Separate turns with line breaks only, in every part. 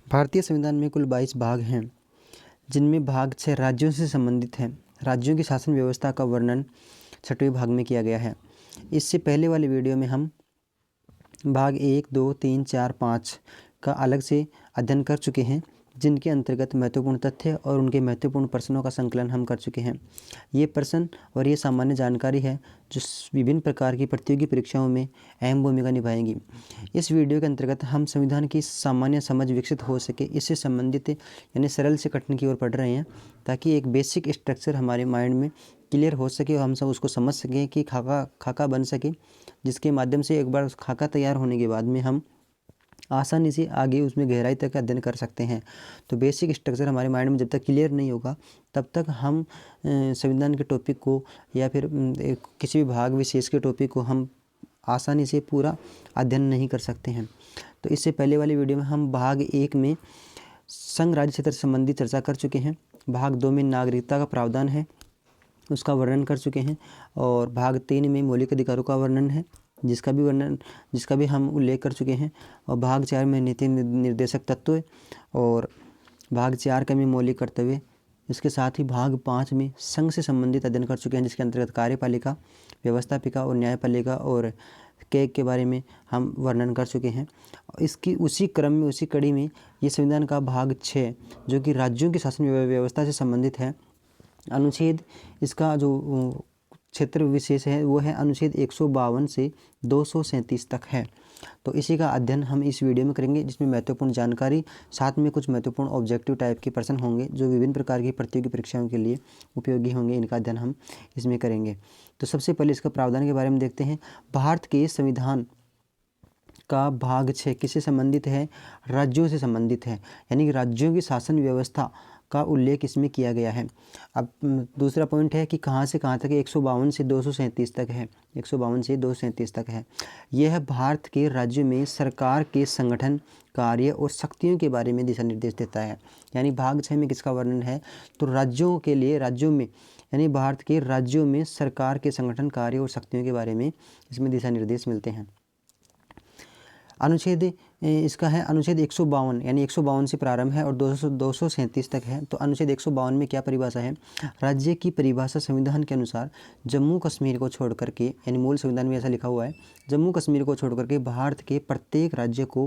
भारतीय संविधान में कुल 22 भाग हैं, जिनमें भाग 6 राज्यों से संबंधित है। राज्यों की शासन व्यवस्था का वर्णन 6वें भाग में किया गया है। इससे पहले वाले वीडियो में हम भाग 1, 2, 3, 4, 5 का अलग से अध्ययन कर चुके हैं, जिनके अंतर्गत महत्वपूर्ण तथ्य और उनके महत्वपूर्ण प्रश्नों का संकलन हम कर चुके हैं। ये प्रश्न और ये सामान्य जानकारी है जो विभिन्न प्रकार की प्रतियोगी परीक्षाओं में अहम भूमिका निभाएंगी। इस वीडियो के अंतर्गत हम संविधान की सामान्य समझ विकसित हो सके, इससे संबंधित यानी सरल से कठिन की ओर पढ़ रहे हैं, ताकि एक बेसिक स्ट्रक्चर हमारे माइंड में क्लियर हो सके और हम सब उसको समझ सकें कि खाका बन सके, जिसके माध्यम से एक बार उस खाका तैयार होने के बाद में हम आसानी से आगे उसमें गहराई तक अध्ययन कर सकते हैं। तो बेसिक स्ट्रक्चर हमारे माइंड में जब तक क्लियर नहीं होगा, तब तक हम संविधान के टॉपिक को या फिर किसी भी भाग विशेष के टॉपिक को हम आसानी से पूरा अध्ययन नहीं कर सकते हैं। तो इससे पहले वाली वीडियो में हम भाग 1 में संघ राज्य क्षेत्र से संबंधित चर्चा कर चुके हैं। भाग 2 में नागरिकता का प्रावधान है, उसका वर्णन कर चुके हैं। और भाग 3 में मौलिक अधिकारों का वर्णन है, जिसका भी हम उल्लेख कर चुके हैं। और भाग 4 में नीति निर्देशक तत्व और भाग 4 का में मौलिक कर्तव्य। इसके साथ ही भाग 5 में संघ से संबंधित अध्ययन कर चुके हैं, जिसके अंतर्गत कार्यपालिका, व्यवस्थापिका और न्यायपालिका और कैग के बारे में हम वर्णन कर चुके हैं। इसकी उसी क्रम में, उसी कड़ी में ये संविधान का भाग 6 जो कि राज्यों की शासन व्यवस्था से संबंधित है, अनुच्छेद इसका जो क्षेत्र विशेष है वो है अनुच्छेद 152 से 237 तक है। तो इसी का अध्ययन हम इस वीडियो में करेंगे, जिसमें महत्वपूर्ण जानकारी, साथ में कुछ महत्वपूर्ण ऑब्जेक्टिव टाइप के प्रश्न होंगे जो विभिन्न प्रकार की प्रतियोगी परीक्षाओं के लिए उपयोगी होंगे। इनका अध्ययन हम इसमें करेंगे। तो सबसे पहले इसका प्रावधान के बारे में देखते हैं। भारत के संविधान का भाग 6 किससे संबंधित है? राज्यों से संबंधित है, यानी कि राज्यों की शासन व्यवस्था का उल्लेख इसमें किया गया है। अब दूसरा पॉइंट है कि कहाँ से कहाँ तक है? 152 से 237 तक है। 152 से 237 तक है। यह भारत के राज्य में सरकार के संगठन, कार्य और शक्तियों के बारे में दिशा निर्देश देता है। यानी भाग 6 में किसका वर्णन है? तो राज्यों के लिए, राज्यों में यानी भारत के राज्यों में सरकार के संगठन, कार्य और शक्तियों के बारे में इसमें दिशा निर्देश मिलते हैं। अनुच्छेद इसका है अनुच्छेद 152, यानी 152 से प्रारंभ है और 237 तक है। तो अनुच्छेद 152 में क्या परिभाषा है? राज्य की परिभाषा संविधान के अनुसार जम्मू कश्मीर को छोड़ करके, यानी मूल संविधान में ऐसा लिखा हुआ है, जम्मू कश्मीर को छोड़ करके भारत के प्रत्येक राज्य को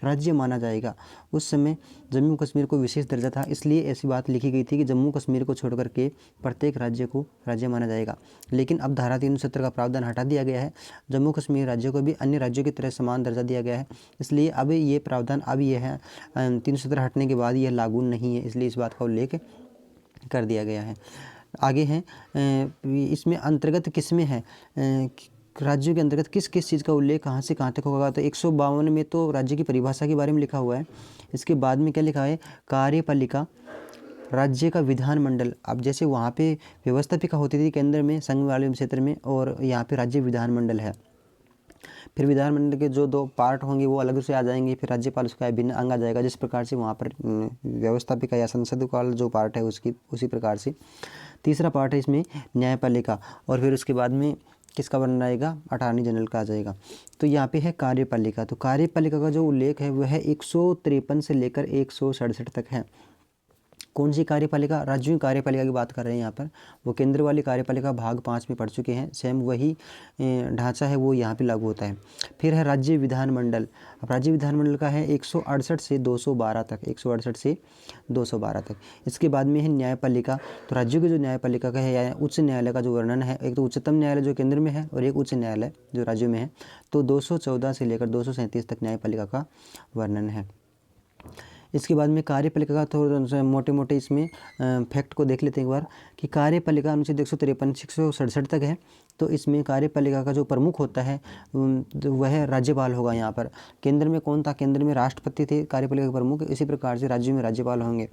राज्य माना जाएगा। उस समय जम्मू कश्मीर को विशेष दर्जा था, इसलिए ऐसी बात लिखी गई थी कि जम्मू कश्मीर को छोड़ करके प्रत्येक राज्य को राज्य माना जाएगा। लेकिन अब धारा 370 का प्रावधान हटा दिया गया है। जम्मू कश्मीर राज्य को भी अन्य राज्यों की तरह समान दर्जा दिया गया है, इसलिए अब ये प्रावधान अब ये है 370 हटने के बाद यह लागू नहीं है, इसलिए इस बात का उल्लेख कर दिया गया है। आगे है इसमें अंतर्गत किसमें है, राज्यों के अंतर्गत किस किस चीज़ का उल्लेख कहाँ से कहाँ तक होगा? तो 152 में तो राज्य की परिभाषा के बारे में लिखा हुआ है। इसके बाद में क्या लिखा है? कार्यपालिका, राज्य का विधानमंडल। अब जैसे वहाँ पे व्यवस्थापिका होती थी केंद्र में, संघ वाले क्षेत्र में, और यहाँ पे राज्य विधानमंडल है। फिर विधानमंडल के जो 2 पार्ट होंगे वो अलग से आ जाएंगे, फिर राज्यपाल उसका भिन्न अंग आ जाएगा। जिस प्रकार से वहाँ पर व्यवस्थापिका या संसद का जो पार्ट है उसकी, उसी प्रकार से तीसरा पार्ट है इसमें न्यायपालिका, और फिर उसके बाद में किसका वर्णन आएगा? अटॉर्नी जनरल का आ जाएगा। तो यहाँ पे है कार्यपालिका। तो कार्यपालिका का जो उल्लेख है वह 153 से लेकर 167 तक है। कौन सी कार्यपालिका? राज्यों की कार्यपालिका की बात कर रहे हैं यहाँ पर। वो केंद्र वाली कार्यपालिका भाग 5 में पढ़ चुके हैं, सेम वही ढांचा है वो यहाँ पे लागू होता है। फिर है राज्य विधानमंडल। अब राज्य विधानमंडल का है 168 से 212 तक, 168 से 212 तक। इसके बाद में है न्यायपालिका। तो राज्यों की जो न्यायपालिका का है या उच्च न्यायालय का जो वर्णन है, एक तो उच्चतम न्यायालय जो केंद्र में है और एक उच्च न्यायालय जो राज्यों में है। तो 214 से लेकर 237 तक न्यायपालिका का वर्णन है। इसके बाद में कार्यपालिका का थोड़ा मोटे मोटे इसमें फैक्ट को देख लेते हैं एक बार, कि कार्यपालिका अनुच्छेद 153 से 167 तक है। तो इसमें कार्यपालिका का जो प्रमुख होता है वह राज्यपाल होगा। यहाँ पर केंद्र में कौन था? केंद्र में राष्ट्रपति थे कार्यपालिका के प्रमुख, इसी प्रकार से राज्यों में राज्यपाल होंगे।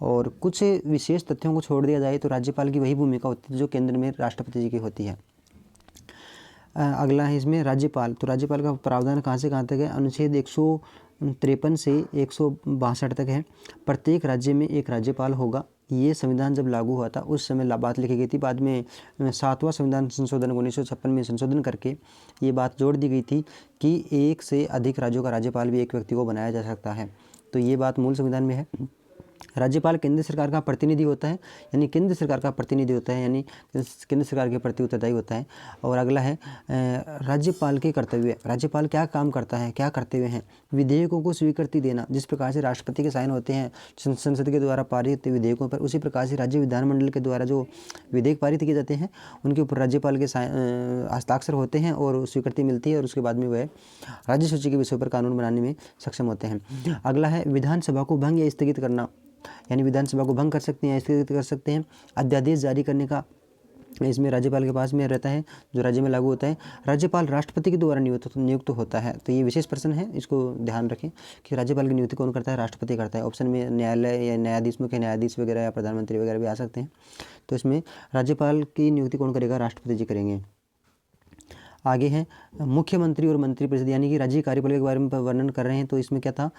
और कुछ विशेष तथ्यों को छोड़ दिया जाए तो राज्यपाल की वही भूमिका होती है जो केंद्र में राष्ट्रपति जी की होती है। अगला है इसमें राज्यपाल। तो राज्यपाल का प्रावधान कहाँ से कहाँ तक है? अनुच्छेद 153 से 162 तक है। प्रत्येक राज्य में एक राज्यपाल होगा। ये संविधान जब लागू हुआ था उस समय बात लिखी गई थी। बाद में 7वां संविधान संशोधन 1956 में संशोधन करके ये बात जोड़ दी गई थी कि एक से अधिक राज्यों का राज्यपाल भी एक व्यक्ति को बनाया जा सकता है। तो ये बात मूल संविधान में है। राज्यपाल केंद्र सरकार का प्रतिनिधि होता है, यानी केंद्र सरकार का प्रतिनिधि होता है, यानी केंद्र सरकार के प्रति उत्तरदायी होता है। और अगला है राज्यपाल के कर्तव्य। राज्यपाल क्या काम करता है, क्या कर्तव्य हैं? विधेयकों को स्वीकृति देना। जिस प्रकार से राष्ट्रपति के साइन होते हैं संसद के द्वारा पारित विधेयकों पर, उसी प्रकार से राज्य विधानमंडल के द्वारा जो विधेयक पारित किए जाते हैं उनके ऊपर राज्यपाल के हस्ताक्षर होते हैं और स्वीकृति मिलती है, और उसके बाद में वह राज्य सूची के विषय पर कानून बनाने में सक्षम होते हैं। अगला है विधानसभा को भंग या स्थगित करना, यानी विधानसभा को भंग कर सकते हैं या स्थगित कर सकते हैं। अध्यादेश जारी करने का इसमें राज्यपाल के पास में रहता है, जो राज्य में लागू होता है। राज्यपाल राष्ट्रपति के द्वारा नियुक्त होता है। तो ये विशेष प्रश्न है, इसको ध्यान रखें कि राज्यपाल की नियुक्ति कौन करता है? राष्ट्रपति करता है। ऑप्शन में न्यायालय या न्यायाधीश, मुख्य न्यायाधीश वगैरह या प्रधानमंत्री वगैरह भी आ सकते हैं। तो इसमें राज्यपाल की नियुक्ति कौन करेगा? राष्ट्रपति जी करेंगे। आगे है मुख्यमंत्री और मंत्रिपरिषद, यानी कि राज्य कार्यपालिका के बारे में वर्णन कर रहे हैं। तो इसमें क्या था?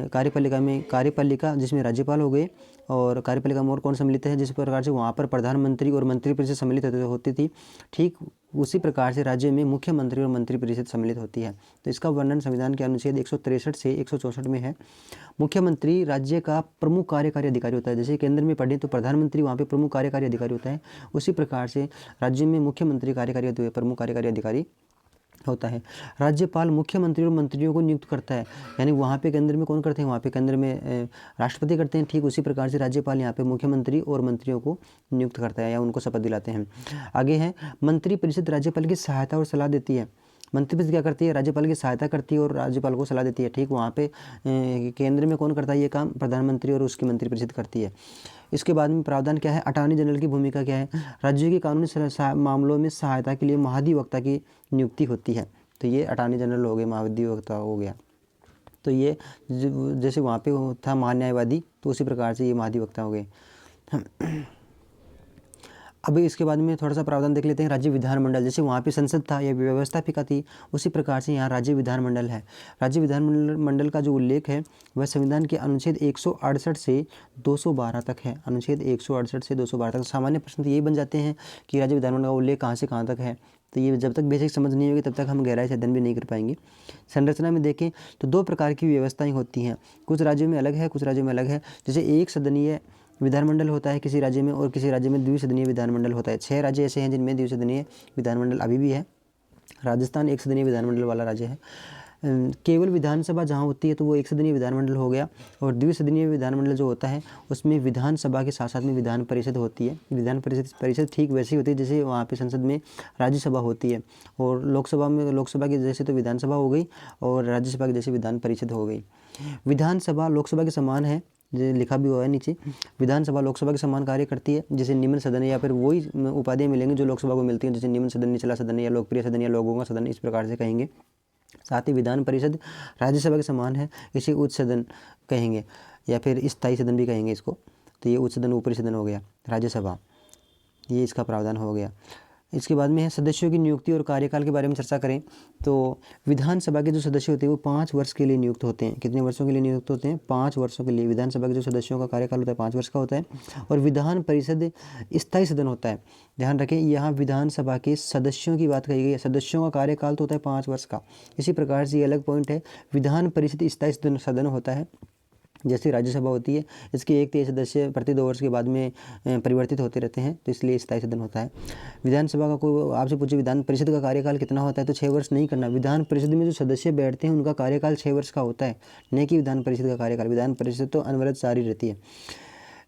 कार्यपालिका जिसमें राज्यपाल हो गए, और कार्यपालिका में और कौन सम्मिलित है? जिस प्रकार से वहाँ पर प्रधानमंत्री और मंत्रिपरिषद सम्मिलित होती थी, ठीक उसी प्रकार से राज्य में मुख्यमंत्री और मंत्रिपरिषद सम्मिलित होती है। तो इसका वर्णन संविधान के अनुच्छेद 163 से 164 में है। मुख्यमंत्री राज्य का प्रमुख कार्यकारी अधिकारी होता है। जैसे केंद्र में पढ़ें तो प्रधानमंत्री वहाँ पे प्रमुख कार्यकारी अधिकारी होता है, उसी प्रकार से राज्य में मुख्यमंत्री कार्यकारी प्रमुख कार्यकारी अधिकारी होता है। राज्यपाल मुख्यमंत्री और मंत्रियों को नियुक्त करता है, यानी वहाँ पे केंद्र में कौन करते हैं? वहाँ पे केंद्र में राष्ट्रपति करते हैं। ठीक उसी प्रकार से राज्यपाल यहाँ पे मुख्यमंत्री और मंत्रियों को नियुक्त करता है या उनको शपथ दिलाते हैं। आगे है मंत्रिपरिषद राज्यपाल की सहायता और सलाह देती है। मंत्रिपरिषद क्या करती है? राज्यपाल की सहायता करती है और राज्यपाल को सलाह देती है। ठीक वहाँ पे केंद्र में कौन करता है ये काम? प्रधानमंत्री और उसकी मंत्रिपरिषद करती है। इसके बाद में प्रावधान क्या है? अटॉर्नी जनरल की भूमिका क्या है? राज्यों के कानूनी मामलों में सहायता के लिए महाधिवक्ता की नियुक्ति होती है। तो ये अटॉर्नी जनरल हो गए, महाधिवक्ता हो गया। तो ये जैसे वहाँ पे था महान्यायवादी, तो उसी प्रकार से ये महाधिवक्ता हो गए। अभी इसके बाद में थोड़ा सा प्रावधान देख लेते हैं। राज्य विधानमंडल, जैसे वहाँ पे संसद था या व्यवस्थापिका थी, उसी प्रकार से यहाँ राज्य विधानमंडल है। राज्य विधानमंडल का जो उल्लेख है वह संविधान के अनुच्छेद 168 से 212 तक है। अनुच्छेद 168 से 212 तक। सामान्य प्रश्न तो यही बन जाते हैं कि राज्य विधानमंडल का उल्लेख कहाँ से कहाँ तक है। तो ये जब तक बेसिक समझ नहीं होगी तब तक हम गहराई से अध्ययन भी नहीं कर पाएंगे। संरचना में देखें तो दो प्रकार की व्यवस्थाएं होती हैं, कुछ राज्यों में अलग है, कुछ राज्यों में अलग है। जैसे एक सदनीय विधानमंडल होता है किसी राज्य में, और किसी राज्य में द्विसदनीय विधानमंडल होता है। 6 राज्य ऐसे हैं जिनमें द्विसदनीय विधानमंडल अभी भी है। राजस्थान एक सदनीय विधानमंडल वाला राज्य है। केवल विधानसभा जहाँ होती है तो वो एक सदनीय विधानमंडल हो गया, और द्विसदनीय विधानमंडल जो होता है उसमें विधानसभा के साथ साथ में विधान परिषद होती है। विधान परिषद ठीक वैसी होती है जैसे वहाँ पे संसद में राज्यसभा होती है, और लोकसभा की जैसे तो विधानसभा हो गई, और राज्यसभा की जैसे विधान परिषद हो गई। विधानसभा लोकसभा के समान है, जो लिखा भी हुआ है नीचे। विधानसभा लोकसभा के समान कार्य करती है, जैसे निम्न सदन, या फिर वही उपाधियाँ मिलेंगी जो लोकसभा को मिलती हैं, जैसे निम्न सदन, निचला सदन, या लोकप्रिय सदन, या लोगों का सदन, इस प्रकार से कहेंगे। साथ ही विधान परिषद राज्यसभा के समान है, इसे उच्च सदन कहेंगे, या फिर स्थायी सदन भी कहेंगे इसको। तो ये उच्च सदन ऊपरी सदन हो गया राज्यसभा, ये इसका प्रावधान हो गया। इसके बाद में है सदस्यों की नियुक्ति और कार्यकाल के बारे में चर्चा करें तो विधानसभा के जो सदस्य होते हैं वो 5 वर्ष के लिए नियुक्त होते हैं। कितने वर्षों के लिए नियुक्त होते हैं? 5 वर्षों के लिए। विधानसभा के जो सदस्यों का कार्यकाल होता है 5 वर्ष का होता है। और विधान परिषद स्थायी सदन होता है। ध्यान रखें, यहाँ विधानसभा के सदस्यों की बात कही गई है। सदस्यों का कार्यकाल तो होता है 5 वर्ष का। इसी प्रकार से ये अलग पॉइंट है, विधान परिषद स्थायी सदन होता है जैसे राज्यसभा होती है। इसके 1/3 सदस्य प्रति 2 वर्ष के बाद में परिवर्तित होते रहते हैं, तो इसलिए स्थायी सदन होता है। विधानसभा का कोई आपसे पूछे विधान परिषद का कार्यकाल कितना होता है, तो 6 वर्ष नहीं करना। विधान परिषद में जो सदस्य बैठते हैं उनका कार्यकाल 6 वर्ष का होता है, न कि विधान परिषद का कार्यकाल। विधान परिषद तो अनवरत जारी रहती है।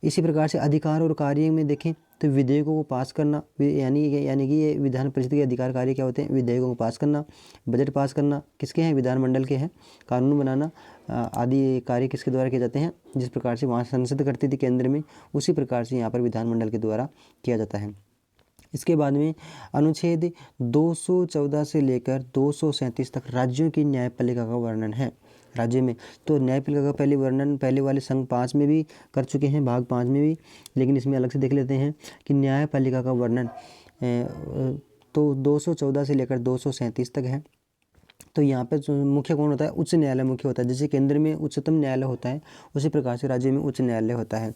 इसी प्रकार से अधिकार और कार्य में देखें तो विधेयकों को पास करना, यानी कि ये विधान परिषद के अधिकार कार्य क्या होते हैं? विधेयकों को पास करना, बजट पास करना किसके हैं? विधानमंडल के हैं। कानून बनाना आदि कार्य किसके द्वारा किए जाते हैं? जिस प्रकार से वहाँ संसद करती थी केंद्र में, उसी प्रकार से यहाँ पर विधानमंडल के द्वारा किया जाता है। इसके बाद में अनुच्छेद 214 से लेकर 237 तक राज्यों की न्यायपालिका का वर्णन है। राज्य में तो न्यायपालिका का पहले वर्णन पहले वाले संघ 5 में भी कर चुके हैं, भाग 5 में भी, लेकिन इसमें अलग से देख लेते हैं कि न्यायपालिका का वर्णन तो 214 से लेकर 237 तक है। तो यहाँ पे मुख्य कौन होता है? उच्च न्यायालय मुख्य होता है। जैसे केंद्र में उच्चतम न्यायालय होता है, उसी प्रकार से राज्य में उच्च न्यायालय होता है।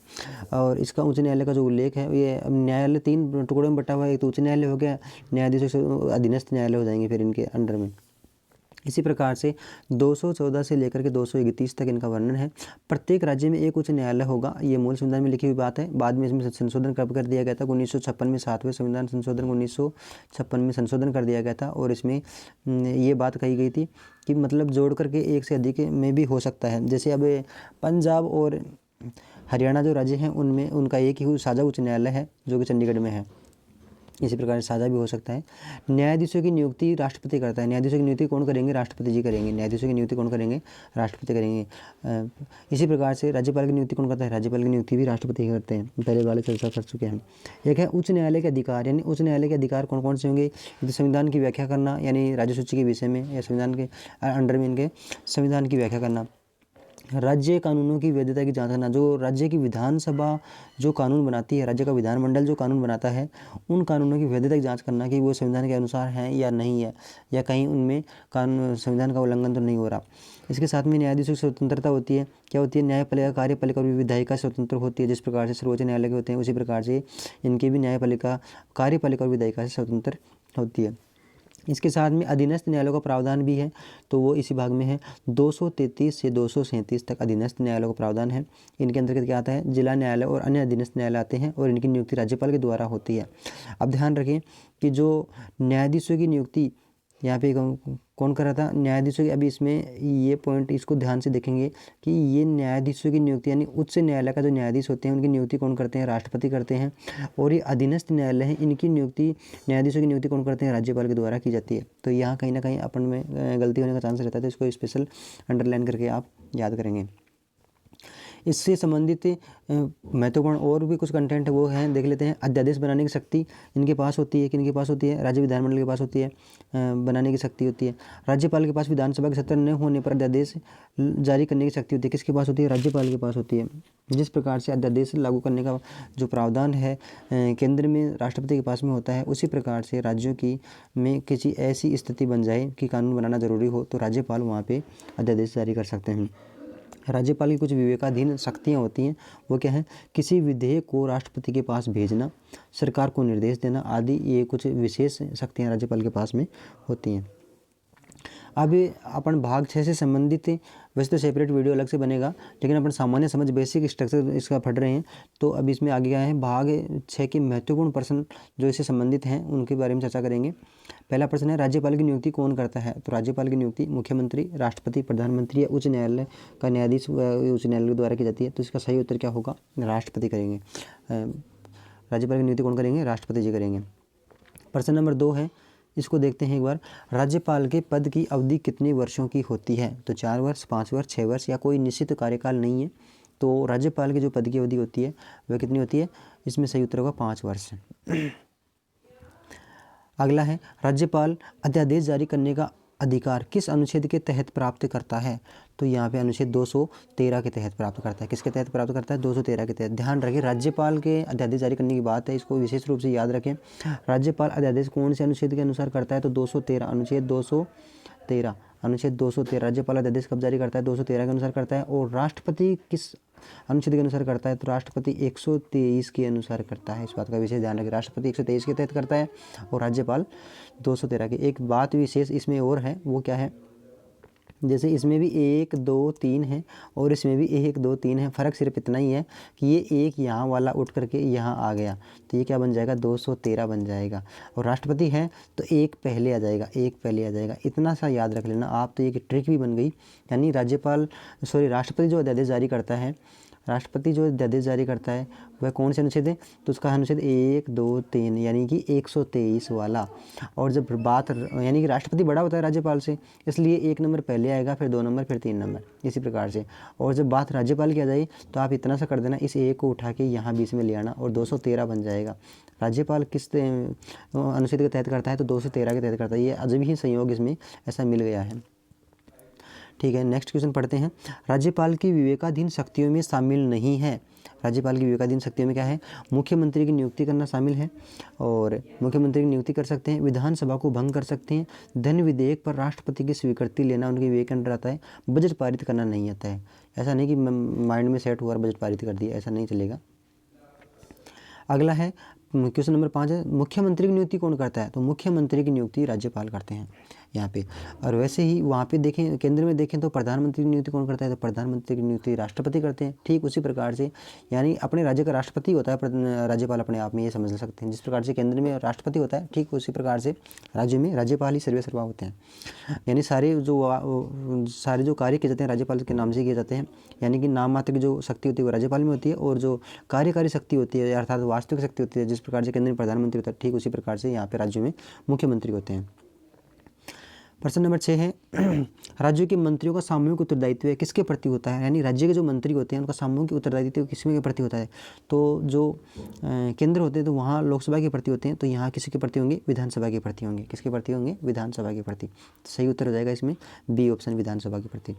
और इसका उच्च न्यायालय का जो उल्लेख है, ये न्यायालय 3 टुकड़ों में बटा हुआ है। एक तो उच्च न्यायालय हो गया, न्यायाधीशों से अधीनस्थ न्यायालय हो जाएंगे फिर इनके अंडर में। इसी प्रकार से 214 से लेकर के 231 तक इनका वर्णन है। प्रत्येक राज्य में एक उच्च न्यायालय होगा, ये मूल संविधान में लिखी हुई बात है। बाद में इसमें संशोधन कब कर दिया गया था? 1956 में 7वें संविधान संशोधन को 1956 में संशोधन कर दिया गया था, और इसमें ये बात कही गई थी कि मतलब जोड़ करके एक से अधिक में भी हो सकता है। जैसे अब पंजाब और हरियाणा जो राज्य हैं उनमें उनका एक ही साझा उच्च न्यायालय है जो कि चंडीगढ़ में है। इसी प्रकार साझा भी हो सकता है। न्यायाधीशों की नियुक्ति राष्ट्रपति करता है। न्यायाधीशों की नियुक्ति कौन करेंगे? राष्ट्रपति जी करेंगे। न्यायाधीशों की नियुक्ति कौन करेंगे? राष्ट्रपति करेंगे। इसी प्रकार से राज्यपाल की नियुक्ति कौन करता है? राज्यपाल की नियुक्ति भी राष्ट्रपति करते हैं, पहले वाले चर्चा कर चुके हैं। एक है उच्च न्यायालय के अधिकार, यानी उच्च न्यायालय के अधिकार कौन कौन से होंगे? यदि संविधान की व्याख्या करना, यानी राज्य सूची के विषय में या संविधान के अंडर में इनके संविधान की व्याख्या करना, राज्य कानूनों की वैधता की जांच करना, जो राज्य की विधानसभा जो कानून बनाती है, राज्य का विधानमंडल जो कानून बनाता है, उन कानूनों की वैधता की जांच करना कि वो संविधान के अनुसार हैं या नहीं है, या कहीं उनमें कानून संविधान का उल्लंघन तो नहीं हो रहा। इसके साथ में न्यायाधीशों की स्वतंत्रता होती है। क्या होती है? न्यायपालिका, कार्यपालिका और विधायिका स्वतंत्र होती है। जिस प्रकार से सर्वोच्च न्यायालय के होते हैं उसी प्रकार से इनकी भी न्यायपालिका, कार्यपालिका और विधायिका से स्वतंत्र होती है। इसके साथ में अधीनस्थ न्यायालयों का प्रावधान भी है, तो वो इसी भाग में है। 233 से 237 तक अधीनस्थ न्यायालयों का प्रावधान है। इनके अंतर्गत क्या आता है? जिला न्यायालय और अन्य अधीनस्थ न्यायालय आते हैं, और इनकी नियुक्ति राज्यपाल के द्वारा होती है। अब ध्यान रखें कि जो न्यायाधीशों की नियुक्ति यहाँ पे कौन कर रहा था? न्यायाधीशों की। अभी इसमें ये पॉइंट इसको ध्यान से देखेंगे कि ये न्यायाधीशों की नियुक्ति, यानी उच्च न्यायालय का जो न्यायाधीश होते हैं उनकी नियुक्ति कौन करते हैं? राष्ट्रपति करते हैं। और ये अधीनस्थ न्यायालय है, इनकी नियुक्ति, न्यायाधीशों की नियुक्ति कौन करते हैं? राज्यपाल के द्वारा की जाती है। तो यहाँ कहीं ना कहीं अपन में गलती होने का चांस रहता है, तो इसको स्पेशल अंडरलाइन करके आप याद करेंगे। इससे संबंधित महत्वपूर्ण और भी कुछ कंटेंट वो हैं, देख लेते हैं। अध्यादेश बनाने की शक्ति इनके पास होती है, किनके पास होती है? राज्य विधानमंडल के पास होती है, बनाने की शक्ति होती है। राज्यपाल के पास विधानसभा के सत्र न होने पर अध्यादेश जारी करने की शक्ति होती है। किसके पास होती है? राज्यपाल के पास होती है। जिस प्रकार से अध्यादेश लागू करने का जो प्रावधान है केंद्र में राष्ट्रपति के पास में होता है, उसी प्रकार से राज्यों की में किसी ऐसी स्थिति बन जाए कि कानून बनाना जरूरी हो, तो राज्यपाल वहाँ पे अध्यादेश जारी कर सकते हैं। राज्यपाल की कुछ विवेकाधीन शक्तियाँ होती हैं, वो क्या है? किसी विधेयक को राष्ट्रपति के पास भेजना, सरकार को निर्देश देना आदि, ये कुछ विशेष शक्तियाँ राज्यपाल के पास में होती हैं। अब अपन भाग 6 से संबंधित, वैसे तो सेपरेट वीडियो अलग से बनेगा, लेकिन अपन सामान्य समझ बेसिक स्ट्रक्चर इसका पढ़ रहे हैं, तो अब इसमें आगे क्या है? भाग 6 के महत्वपूर्ण प्रश्न जो इससे संबंधित हैं उनके बारे में चर्चा करेंगे। पहला प्रश्न है, राज्यपाल की नियुक्ति कौन करता है? तो राज्यपाल की नियुक्ति मुख्यमंत्री, राष्ट्रपति, प्रधानमंत्री या उच्च न्यायालय का न्यायाधीश उच्च न्यायालय के द्वारा की जाती है। तो इसका सही उत्तर क्या होगा? राष्ट्रपति करेंगे। राज्यपाल की नियुक्ति कौन करेंगे? राष्ट्रपति जी करेंगे। प्रश्न नंबर 2 है, इसको देखते हैं एक बार। राज्यपाल के पद की अवधि कितने वर्षों की होती है? तो 4 वर्ष, 5 वर्ष, 6 वर्ष, या कोई निश्चित कार्यकाल नहीं है। तो राज्यपाल की जो पद की अवधि होती है वह कितनी होती है? इसमें सही उत्तर होगा 5 वर्ष। अगला है, राज्यपाल अध्यादेश जारी करने का अधिकार किस अनुच्छेद के तहत प्राप्त करता है? तो यहाँ पे अनुच्छेद 213 के तहत प्राप्त करता है। किसके तहत प्राप्त करता है? 213 के तहत। ध्यान रखें, राज्यपाल के अध्यादेश जारी करने की बात है, इसको विशेष रूप से याद रखें। राज्यपाल अध्यादेश कौन से अनुच्छेद के अनुसार करता है? तो 213, अनुच्छेद 213 राज्यपाल अध्यादेश कब जारी करता है? 213 के अनुसार करता है। और राष्ट्रपति किस अनुच्छेद के अनुसार करता है? तो राष्ट्रपति 123 के अनुसार करता है। इस बात का विशेष ध्यान रखें, राष्ट्रपति 123 के तहत करता है और राज्यपाल 213 के। एक बात विशेष इसमें और है, वो क्या है? जैसे इसमें भी 1 2 3 है और इसमें भी 1 2 3 है, फ़र्क सिर्फ इतना ही है कि ये एक यहाँ वाला उठ करके यहाँ आ गया, तो ये क्या बन जाएगा? 213 बन जाएगा। और राष्ट्रपति है तो एक पहले आ जाएगा, इतना सा याद रख लेना आप, तो एक ट्रिक भी बन गई। यानी राष्ट्रपति जो अध्यादेश जारी करता है, वह कौन से अनुच्छेद है? तो उसका अनुच्छेद 1 2 3 यानी कि 123 वाला। और जब बात यानी कि राष्ट्रपति बड़ा होता है राज्यपाल से, इसलिए 1 नंबर पहले आएगा, फिर 2 नंबर, फिर 3 नंबर, इसी प्रकार से। और जब बात राज्यपाल की आ जाए तो आप इतना सा कर देना, इस 1 को उठा के यहाँ बीच में ले आना और 213 बन जाएगा। राज्यपाल किस अनुच्छेद के तहत करता है? तो 213 के तहत करता है। ये अजब ही संयोग इसमें ऐसा मिल गया है। ठीक है, नेक्स्ट क्वेश्चन पढ़ते हैं। राज्यपाल की विवेकाधीन शक्तियों में शामिल नहीं है। राज्यपाल की विवेकाधीन शक्तियों में क्या है? मुख्यमंत्री की नियुक्ति करना शामिल है, और मुख्यमंत्री की नियुक्ति कर सकते हैं, विधानसभा को भंग कर सकते हैं, धन विधेयक पर राष्ट्रपति की स्वीकृति लेना उनके विवेक के अंडर आता है, बजट पारित करना नहीं आता है। ऐसा नहीं कि माइंड में सेट हुआ और बजट पारित कर दिया, ऐसा नहीं चलेगा। अगला है क्वेश्चन नंबर 5 है, मुख्यमंत्री की नियुक्ति कौन करता है? तो मुख्यमंत्री की नियुक्ति राज्यपाल करते हैं। यहाँ पे। और वैसे ही वहाँ पे देखें, केंद्र में देखें तो प्रधानमंत्री की नियुक्ति कौन करता है, तो प्रधानमंत्री की नियुक्ति राष्ट्रपति करते हैं। ठीक उसी प्रकार से यानी अपने राज्य का राष्ट्रपति होता है राज्यपाल अपने आप में, ये समझ सकते हैं। जिस प्रकार से केंद्र में राष्ट्रपति होता है, ठीक उसी प्रकार से राज्य में राज्यपाल ही सर्वे सर्वा होते हैं। यानी सारे जो कार्य किए जाते हैं राज्यपाल के नाम से किए जाते हैं। यानी कि नाम मात्र की जो शक्ति होती है वो राज्यपाल में होती है, और जो कार्यकारी शक्ति होती है अर्थात वास्तविक शक्ति होती है, जिस प्रकार से केंद्र में प्रधानमंत्री होता है, ठीक उसी प्रकार से यहाँ पे राज्यों में मुख्यमंत्री होते हैं। प्रश्न नंबर 6 है राज्यों के मंत्रियों का सामूहिक उत्तरदायित्व किसके प्रति होता है, यानी राज्य के जो मंत्री होते हैं उनका सामूहिक उत्तरदायित्व किसके प्रति होता है। तो जो केंद्र होते हैं तो वहाँ लोकसभा के प्रति होते हैं, तो यहाँ किसके प्रति होंगे, विधानसभा के प्रति होंगे। किसके प्रति होंगे, विधानसभा के प्रति। सही उत्तर हो जाएगा इसमें बी ऑप्शन, विधानसभा के प्रति।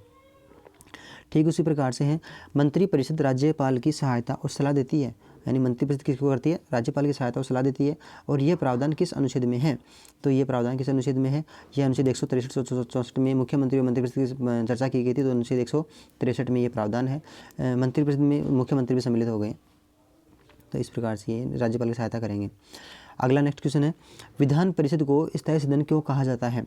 ठीक उसी प्रकार से है मंत्रिपरिषद राज्यपाल की सहायता और सलाह देती है, यानी मंत्रिपरिषद किसको करती है, राज्यपाल की सहायता और सलाह देती है। और यह प्रावधान किस अनुच्छेद में है, तो ये प्रावधान किस अनुच्छेद में है, यह अनुच्छेद 163 में मुख्यमंत्री और मंत्रिपरिषद की चर्चा की गई थी, तो अनुच्छेद 163 में ये प्रावधान है। मंत्रिपरिषद में मुख्यमंत्री भी सम्मिलित हो गए, तो इस प्रकार से ये राज्यपाल की सहायता करेंगे। अगला नेक्स्ट क्वेश्चन है विधान परिषद को स्थायी सदन क्यों कहा जाता है,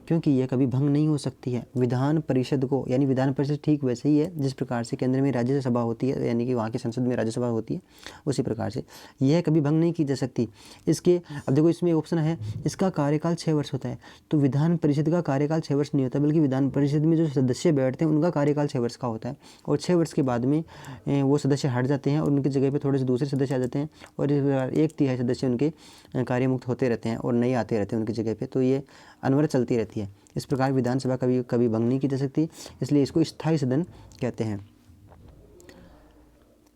क्योंकि यह कभी भंग नहीं हो सकती है। विधान परिषद को, यानी विधान परिषद ठीक वैसे ही है जिस प्रकार से केंद्र में राज्यसभा होती है, यानी कि वहाँ की संसद में राज्यसभा होती है, उसी प्रकार से यह कभी भंग नहीं की जा सकती। इसके अब देखो इसमें ऑप्शन है इसका कार्यकाल 6 वर्ष होता है, तो विधान परिषद का कार्यकाल 6 वर्ष नहीं होता, बल्कि विधान परिषद में जो सदस्य बैठते हैं उनका कार्यकाल 6 वर्ष का होता है। और 6 वर्ष के बाद में वो सदस्य हट जाते हैं और उनकी जगह पर थोड़े से दूसरे सदस्य आ जाते हैं, और इस प्रकार 1/3 सदस्य उनके कार्यमुक्त होते रहते हैं और नए आते रहते हैं उनकी जगह पर, तो ये अनवरत चलती रहती है। इस प्रकार विधानसभा कभी भंग नहीं की जा सकती, इसलिए इसको स्थायी सदन कहते हैं।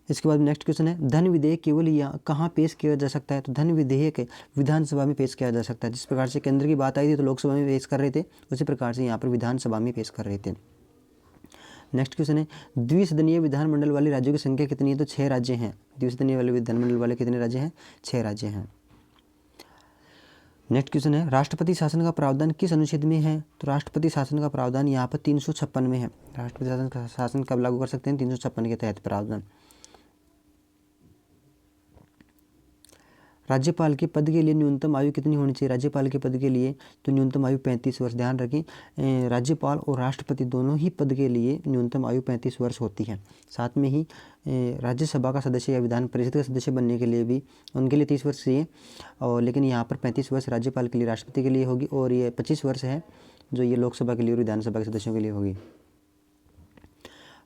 इसके बाद नेक्स्ट क्वेश्चन है धन विधेयक केवल यहाँ कहाँ पेश किया जा सकता है, तो धन विधेयक विधानसभा में पेश किया जा सकता है। जिस प्रकार से केंद्र की बात आई थी तो लोकसभा में पेश कर रहे थे, उसी प्रकार से यहाँ पर विधानसभा में पेश कर रहे थे। नेक्स्ट क्वेश्चन है द्विसदनीय विधानमंडल वाले राज्यों की संख्या कितनी है, तो 6 राज्य हैं। द्विसदनीय वाले विधानमंडल वाले कितने राज्य हैं, 6 राज्य हैं। नेक्स्ट क्वेश्चन है राष्ट्रपति शासन का प्रावधान किस अनुच्छेद में है, तो राष्ट्रपति शासन का प्रावधान यहाँ पर 356 में है। राष्ट्रपति शासन कब लागू कर सकते हैं, 356 के तहत प्रावधान। राज्यपाल के पद के लिए न्यूनतम आयु कितनी होनी चाहिए, राज्यपाल के पद के लिए तो न्यूनतम आयु 35 वर्ष। ध्यान रखें राज्यपाल और राष्ट्रपति दोनों ही पद के लिए न्यूनतम आयु 35 वर्ष होती है। साथ में ही राज्यसभा का सदस्य या विधान परिषद का सदस्य बनने के लिए भी उनके लिए 30 वर्ष चाहिए, और लेकिन यहाँ पर 35 वर्ष राज्यपाल के लिए राष्ट्रपति के लिए होगी, और ये 25 वर्ष है जो ये लोकसभा के लिए और विधानसभा के सदस्यों के लिए होगी।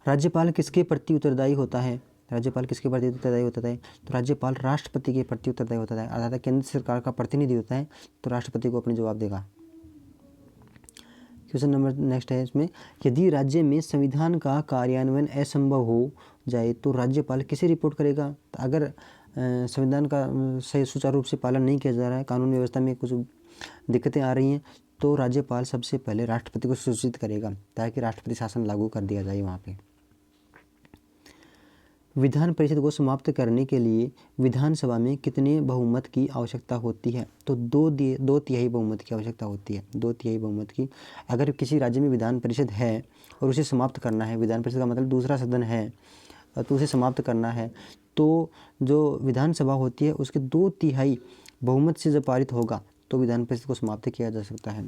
राज्यपाल किसके प्रति उत्तरदायी होता है, राज्यपाल किसके प्रति उत्तरदायी होता है, तो राज्यपाल राष्ट्रपति के प्रति उत्तरदायी होता है, अर्थात केंद्र सरकार का प्रतिनिधि होता है, तो राष्ट्रपति को अपने जवाब देगा। क्वेश्चन नंबर नेक्स्ट है इसमें यदि राज्य में संविधान का कार्यान्वयन असंभव हो जाए तो राज्यपाल किसे रिपोर्ट करेगा, तो अगर संविधान का सही सुचारू रूप से पालन नहीं किया जा रहा है, कानून व्यवस्था में कुछ दिक्कतें आ रही हैं, तो राज्यपाल सबसे पहले राष्ट्रपति को सूचित करेगा ताकि राष्ट्रपति शासन लागू कर दिया जाए वहाँ पे। विधान परिषद को समाप्त करने के लिए विधानसभा में कितने बहुमत की आवश्यकता होती है, तो 2 तिहाई बहुमत की आवश्यकता होती है। 2 तिहाई बहुमत की। अगर किसी राज्य में विधान परिषद है और उसे समाप्त करना है, विधान परिषद का मतलब दूसरा सदन है, तो उसे समाप्त करना है, तो जो विधानसभा होती है उसके 2 तिहाई बहुमत से जब पारित होगा तो विधान परिषद को समाप्त किया जा सकता है।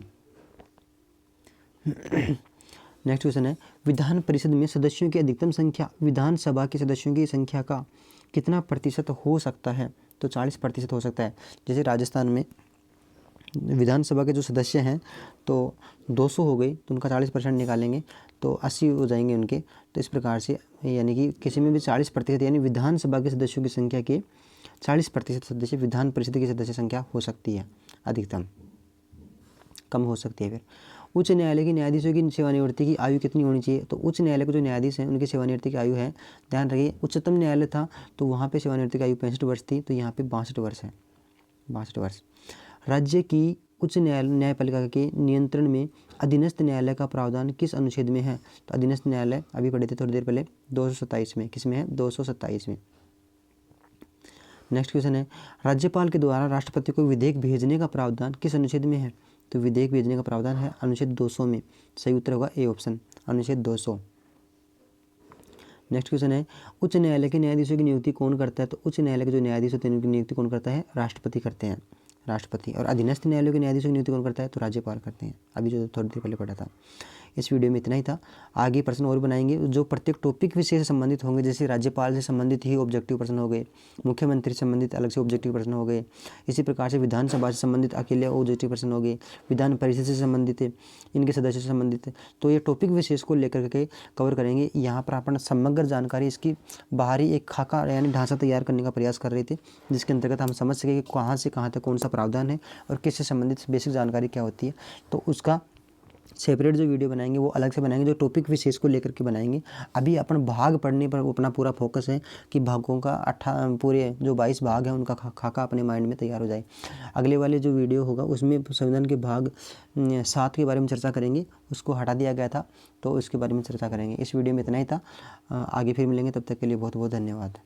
नेक्स्ट क्वेश्चन है विधान परिषद में सदस्यों की अधिकतम संख्या विधानसभा के सदस्यों की संख्या का कितना प्रतिशत हो सकता है, तो 40% हो सकता है। जैसे राजस्थान में विधानसभा के जो सदस्य हैं तो 200 हो गई, तो उनका 40% निकालेंगे तो 80 हो जाएंगे उनके, तो इस प्रकार से यानी कि किसी में भी 40% यानी विधानसभा के सदस्यों की संख्या के 40% सदस्य विधान परिषद की सदस्य संख्या हो सकती है, अधिकतम कम हो सकती है। फिर उच्च न्यायालय के न्यायाधीशों की सेवानिवृत्ति की आयु कितनी होनी चाहिए, तो उच्च न्यायालय के जो न्यायाधीश हैं उनकी सेवानिवृत्ति की आयु है, ध्यान रखिए उच्चतम न्यायालय था तो वहाँ पे सेवानिवृत्ति की आयु 65 वर्ष थी, तो यहाँ पे 62 वर्ष है, 62 वर्ष। राज्य की उच्च न्यायपालिका के नियंत्रण में अधीनस्थ न्यायालय का प्रावधान किस अनुच्छेद में है, तो अधीनस्थ न्यायालय अभी पढ़े थे थोड़ी देर पहले 227 में, किस में है 227 में। नेक्स्ट क्वेश्चन है राज्यपाल के द्वारा राष्ट्रपति को विधेयक भेजने का प्रावधान किस अनुच्छेद में है, तो विधेयक भेजने का प्रावधान है अनुच्छेद 200 में। सही उत्तर होगा ए ऑप्शन, अनुच्छेद 200। नेक्स्ट क्वेश्चन है उच्च न्यायालय के न्यायाधीशों की नियुक्ति कौन करता है, तो उच्च न्यायालय के जो न्यायाधीश होते हैं उनकी नियुक्ति कौन करता है, राष्ट्रपति करते हैं। राष्ट्रपति। और अधीनस्थ न्यायालयों के न्यायाधीशों की नियुक्ति कौन करता है? तो राज्यपाल करते हैं, अभी जो थोड़ी देर पहले पढ़ा था। इस वीडियो में इतना ही था। आगे प्रश्न और बनाएंगे जो प्रत्येक टॉपिक विषय से संबंधित होंगे, जैसे राज्यपाल से संबंधित ही ऑब्जेक्टिव प्रश्न हो गए, मुख्यमंत्री से संबंधित अलग से ऑब्जेक्टिव प्रश्न हो गए, इसी प्रकार से विधानसभा से संबंधित अकेले ऑब्जेक्टिव प्रश्न हो गए, विधान परिषद से संबंधित है, इनके सदस्यों से संबंधित है। तो ये टॉपिक विशेष को लेकर के कवर करेंगे। यहाँ पर अपन समग्र जानकारी इसकी बाहरी एक खाका यानी ढांचा तैयार करने का प्रयास कर रहे थे, जिसके अंतर्गत हम समझ सके कि कहाँ से कहाँ तक कौन सा प्रावधान है और किससे संबंधित बेसिक जानकारी क्या होती है। तो उसका सेपरेट जो वीडियो बनाएंगे वो अलग से बनाएंगे, जो टॉपिक विशेष को लेकर के बनाएंगे। अभी अपन भाग पढ़ने पर अपना पूरा फोकस है कि भागों का पूरे जो 22 भाग हैं उनका खाका अपने माइंड में तैयार हो जाए। अगले वाले जो वीडियो होगा उसमें संविधान के भाग 7 के बारे में चर्चा करेंगे, उसको हटा दिया गया था तो उसके बारे में चर्चा करेंगे। इस वीडियो में इतना ही था, आगे फिर मिलेंगे, तब तक के लिए बहुत बहुत धन्यवाद।